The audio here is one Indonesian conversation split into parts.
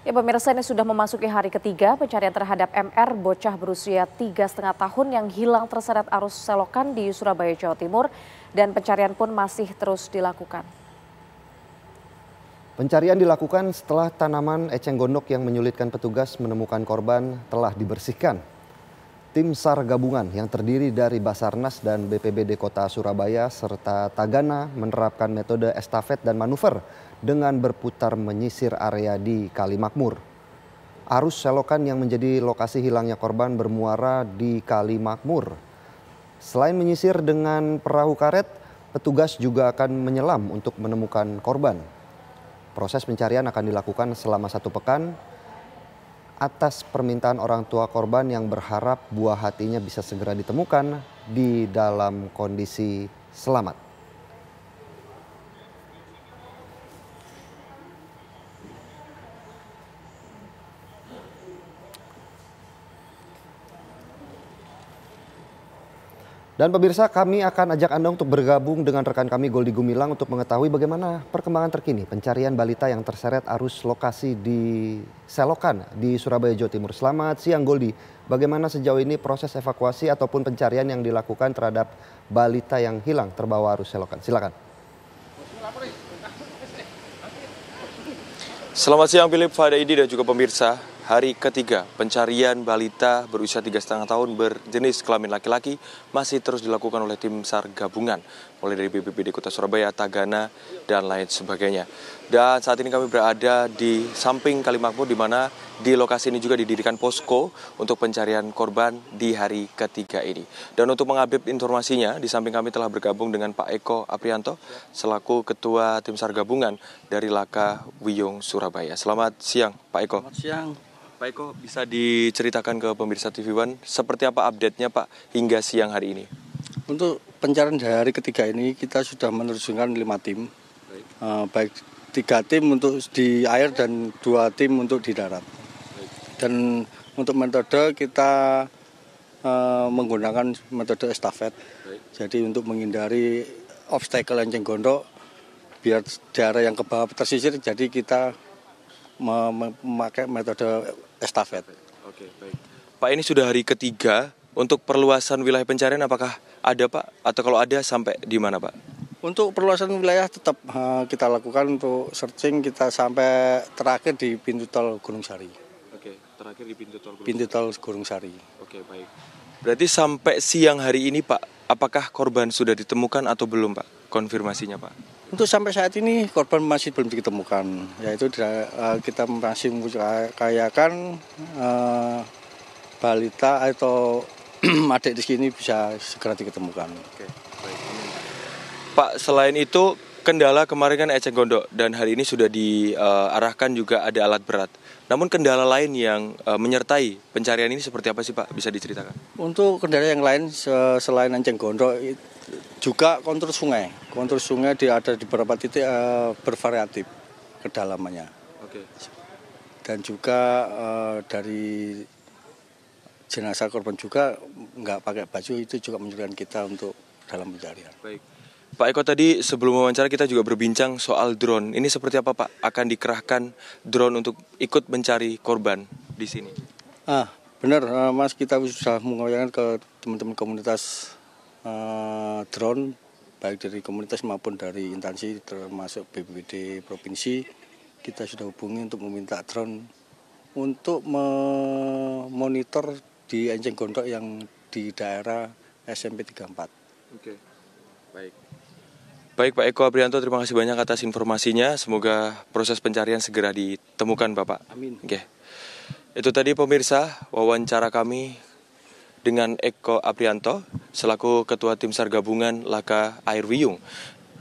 Ya, pemirsa, ini sudah memasuki hari ketiga pencarian terhadap MR, bocah berusia 3,5 tahun yang hilang terseret arus selokan di Surabaya, Jawa Timur, dan pencarian pun masih terus dilakukan. Pencarian dilakukan setelah tanaman eceng gondok yang menyulitkan petugas menemukan korban telah dibersihkan. Tim SAR gabungan yang terdiri dari Basarnas dan BPBD Kota Surabaya serta Tagana menerapkan metode estafet dan manuver dengan berputar menyisir area di Kali Makmur. Arus selokan yang menjadi lokasi hilangnya korban bermuara di Kali Makmur. Selain menyisir dengan perahu karet, petugas juga akan menyelam untuk menemukan korban. Proses pencarian akan dilakukan selama 1 pekan atas permintaan orang tua korban yang berharap buah hatinya bisa segera ditemukan di dalam kondisi selamat. Dan pemirsa, kami akan ajak Anda untuk bergabung dengan rekan kami Goldi Gumilang untuk mengetahui bagaimana perkembangan terkini pencarian balita yang terseret arus lokasi di selokan di Surabaya, Jawa Timur. Selamat siang Goldi, bagaimana sejauh ini proses evakuasi ataupun pencarian yang dilakukan terhadap balita yang hilang terbawa arus selokan? Silakan. Selamat siang Philip, Fadaidi dan juga pemirsa. Hari ketiga pencarian balita berusia 3,5 tahun berjenis kelamin laki-laki masih terus dilakukan oleh tim SAR gabungan, mulai dari BPBD Kota Surabaya, Tagana, dan lain sebagainya. Dan saat ini kami berada di samping Kali Makmur, di mana di lokasi ini juga didirikan posko untuk pencarian korban di hari ketiga ini. Dan untuk mengupdate informasinya, di samping kami telah bergabung dengan Pak Eko Aprianto selaku Ketua Tim SAR gabungan dari Laka Wiyung Surabaya. Selamat siang Pak Eko. Selamat siang. Pak Eko, bisa diceritakan ke pemirsa TV One seperti apa update-nya Pak hingga siang hari ini? Untuk pencarian hari ketiga ini kita sudah menerjunkan 5 tim, baik 3 tim untuk di air dan 2 tim untuk di darat. Dan untuk metode kita menggunakan metode estafet. Jadi untuk menghindari obstacle eceng gondok, biar daerah yang ke bawah tersisir, jadi kita memakai metode estafet. Oke, baik. Pak, ini sudah hari ketiga. Untuk perluasan wilayah pencarian apakah ada Pak? Atau kalau ada sampai di mana Pak? Untuk perluasan wilayah tetap kita lakukan. Untuk searching kita sampai terakhir di pintu tol Gunung Sari. Oke, terakhir di pintu tol Gunung Sari. Oke, baik. Berarti sampai siang hari ini Pak, apakah korban sudah ditemukan atau belum Pak? Konfirmasinya Pak. Untuk sampai saat ini korban masih belum ditemukan, yaitu kita masih mengupayakan balita atau adik di sini bisa segera diketemukan. Oke, baik. Pak, selain itu kendala kemarin kan eceng gondok dan hari ini sudah diarahkan juga ada alat berat. Namun kendala lain yang menyertai pencarian ini seperti apa sih Pak? Bisa diceritakan? Untuk kendala yang lain selain eceng gondok juga kontur sungai. Kontur sungai ada di beberapa titik bervariatif kedalamannya. Oke. Dan juga dari jenazah korban juga nggak pakai baju, itu juga menyulitkan kita untuk dalam pencarian. Baik. Pak Eko, tadi sebelum wawancara kita juga berbincang soal drone. Ini seperti apa Pak? Akan dikerahkan drone untuk ikut mencari korban di sini? Benar Mas, kita sudah mengoyangkan ke teman-teman komunitas drone, baik dari komunitas maupun dari instansi termasuk BPBD provinsi. Kita sudah hubungi untuk meminta drone untuk memonitor di eceng gondok yang di daerah SMP 34. Oke, baik. Baik Pak Eko Aprianto, terima kasih banyak atas informasinya. Semoga proses pencarian segera ditemukan Bapak. Amin. Oke. Itu tadi pemirsa wawancara kami dengan Eko Aprianto selaku Ketua Tim SAR gabungan Laka Air Wiyung.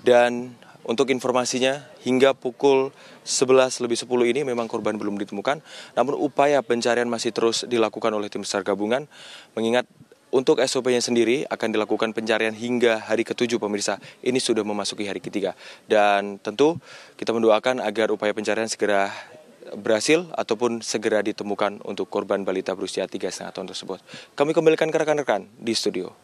Dan untuk informasinya hingga pukul 11:10 ini memang korban belum ditemukan. Namun upaya pencarian masih terus dilakukan oleh Tim SAR gabungan, mengingat untuk SOP-nya sendiri akan dilakukan pencarian hingga hari ke-7 pemirsa. Ini sudah memasuki hari ketiga. Dan tentu kita mendoakan agar upaya pencarian segera berhasil ataupun segera ditemukan untuk korban balita berusia 3,5 tahun tersebut. Kami kembalikan ke rekan-rekan di studio.